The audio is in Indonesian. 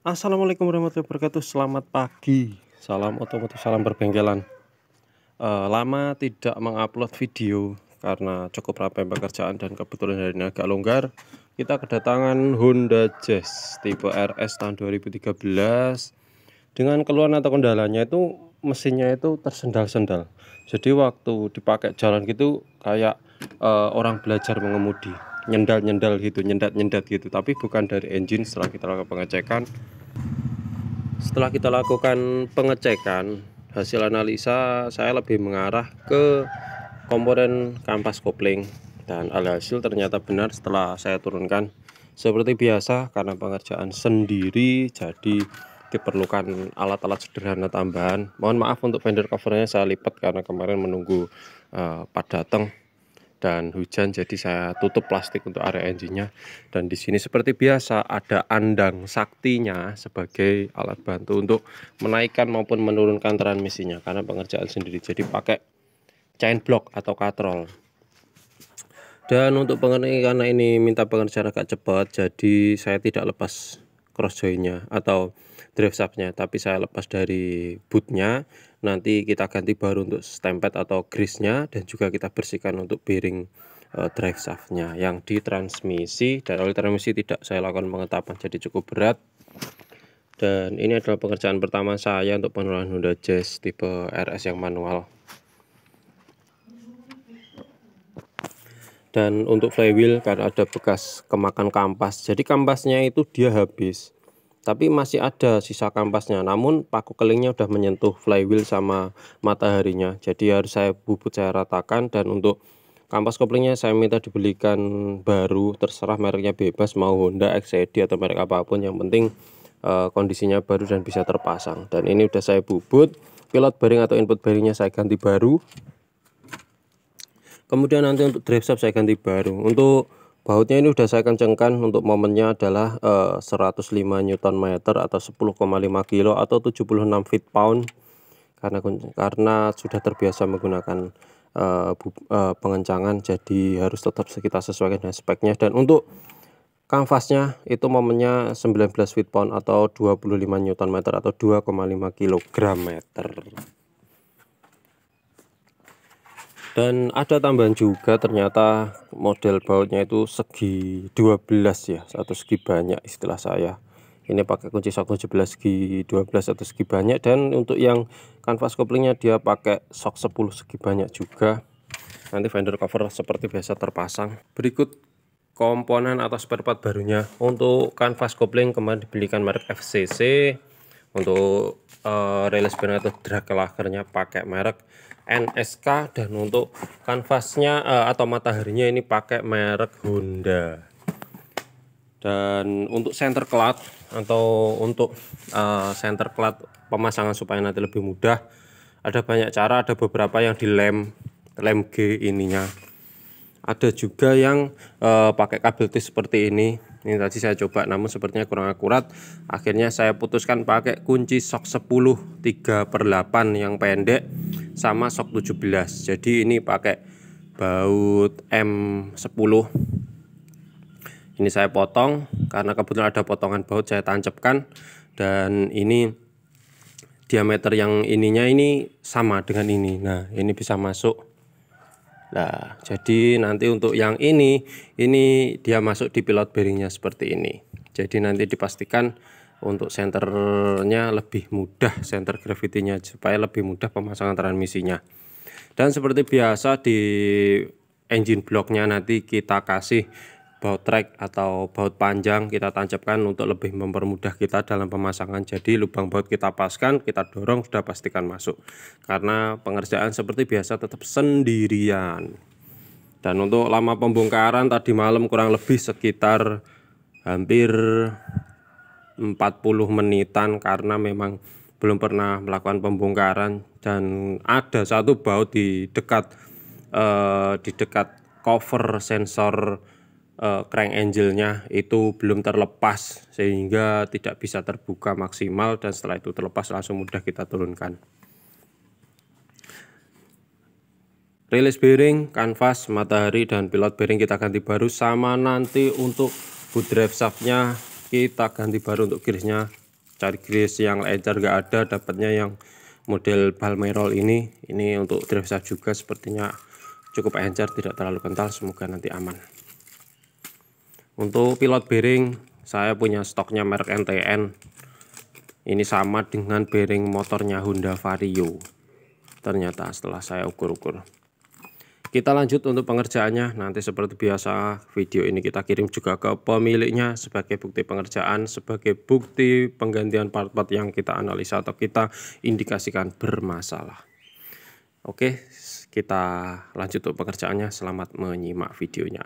Assalamualaikum warahmatullahi wabarakatuh. Selamat pagi, salam otomotif, salam perbengkelan. Lama tidak mengupload video karena cukup ramai pekerjaan dan kebetulan hari ini agak longgar. Kita kedatangan Honda Jazz tipe RS tahun 2013 dengan keluhan atau kendalanya itu mesinnya itu tersendal-sendal. Jadi waktu dipakai jalan gitu kayak orang belajar mengemudi, nyendal-nyendal gitu, nyendat-nyendat gitu. Tapi bukan dari engine. Setelah kita lakukan pengecekan, hasil analisa saya lebih mengarah ke komponen kampas kopling, dan alhasil ternyata benar setelah saya turunkan. Seperti biasa, karena pengerjaan sendiri jadi diperlukan alat-alat sederhana tambahan. Mohon maaf untuk fender covernya saya lipat karena kemarin menunggu Pak datang dan hujan, jadi saya tutup plastik untuk area engine-nya. Dan di sini seperti biasa ada andang saktinya sebagai alat bantu untuk menaikkan maupun menurunkan transmisinya karena pengerjaan sendiri, jadi pakai chain block atau katrol. Dan untuk pengerjaan, karena ini minta pengerjaan agak cepat, jadi saya tidak lepas cross joint-nya atau drive shaft-nya, tapi saya lepas dari bootnya. Nanti kita ganti baru untuk stempet atau grease-nya, dan juga kita bersihkan untuk bearing drive shaft-nya yang di transmisi. Dan oleh transmisi tidak saya lakukan pengetapan, jadi cukup berat. Dan ini adalah pengerjaan pertama saya untuk penurunan Honda Jazz tipe RS yang manual. Dan untuk flywheel karena ada bekas kemakan kampas, jadi kampasnya itu dia habis, tapi masih ada sisa kampasnya, namun paku kelingnya udah menyentuh flywheel sama mataharinya, jadi harus saya bubut, saya ratakan. Dan untuk kampas koplingnya saya minta dibelikan baru, terserah mereknya bebas, mau Honda, XCD atau merek apapun, yang penting kondisinya baru dan bisa terpasang. Dan ini udah saya bubut, pilot bearing atau input bearingnya saya ganti baru. Kemudian nanti untuk drive shaft saya ganti baru. Untuk bautnya ini udah saya kencengkan, untuk momennya adalah 105 Nm atau 10,5 kilo atau 76 feet pound, karena sudah terbiasa menggunakan pengencangan, jadi harus tetap kita sesuaikan dengan speknya. Dan untuk kanvasnya itu momennya 19 feet pound atau 25 Nm atau 2,5 kg. Dan ada tambahan juga, ternyata model bautnya itu segi 12 ya, atau segi banyak istilah saya. Ini pakai kunci sok 17 segi 12 atau segi banyak. Dan untuk yang kanvas koplingnya dia pakai sok 10 segi banyak juga. Nanti fender cover seperti biasa terpasang. Berikut komponen atau spare part barunya. Untuk kanvas kopling kemarin dibelikan merek FCC. Untuk release bearing atau drag lackernya pakai merek NSK. Dan untuk kanvasnya atau mataharinya ini pakai merek Honda. Dan untuk center clutch atau untuk center clutch pemasangan supaya nanti lebih mudah, ada banyak cara. Ada beberapa yang di lem G ininya, ada juga yang pakai kabel T seperti ini. Ini tadi saya coba namun sepertinya kurang akurat. Akhirnya saya putuskan pakai kunci sok 10 3/8 yang pendek sama sok 17. Jadi ini pakai baut M10. Ini saya potong karena kebetulan ada potongan baut, saya tancapkan. Dan ini diameter yang ininya ini sama dengan ini. Nah, ini bisa masuk. Nah, jadi nanti untuk yang ini dia masuk di pilot bearingnya seperti ini. Jadi nanti dipastikan untuk senternya lebih mudah, center gravity-nya, supaya lebih mudah pemasangan transmisinya. Dan seperti biasa di engine blocknya nanti kita kasih baut track atau baut panjang, kita tancapkan untuk lebih mempermudah kita dalam pemasangan. Jadi lubang baut kita paskan, kita dorong, sudah pastikan masuk. Karena pengerjaan seperti biasa tetap sendirian. Dan untuk lama pembongkaran tadi malam kurang lebih sekitar hampir 40 menitan, karena memang belum pernah melakukan pembongkaran. Dan ada satu baut di dekat cover sensor crank angle-nya itu belum terlepas, sehingga tidak bisa terbuka maksimal. Dan setelah itu terlepas langsung mudah kita turunkan. Release bearing, kanvas, matahari, dan pilot bearing kita ganti baru. Sama nanti untuk boot drive shaft-nya kita ganti baru, untuk grease-nya cari grease yang encer nggak ada, dapatnya yang model Balmerol ini untuk driveshaft juga sepertinya cukup encer, tidak terlalu kental, semoga nanti aman. Untuk pilot bearing saya punya stoknya merek NTN, ini sama dengan bearing motornya Honda Vario ternyata setelah saya ukur-ukur. Kita lanjut untuk pengerjaannya. Nanti seperti biasa video ini kita kirim juga ke pemiliknya sebagai bukti pengerjaan, sebagai bukti penggantian part-part yang kita analisa atau kita indikasikan bermasalah. Oke, kita lanjut untuk pengerjaannya. Selamat menyimak videonya.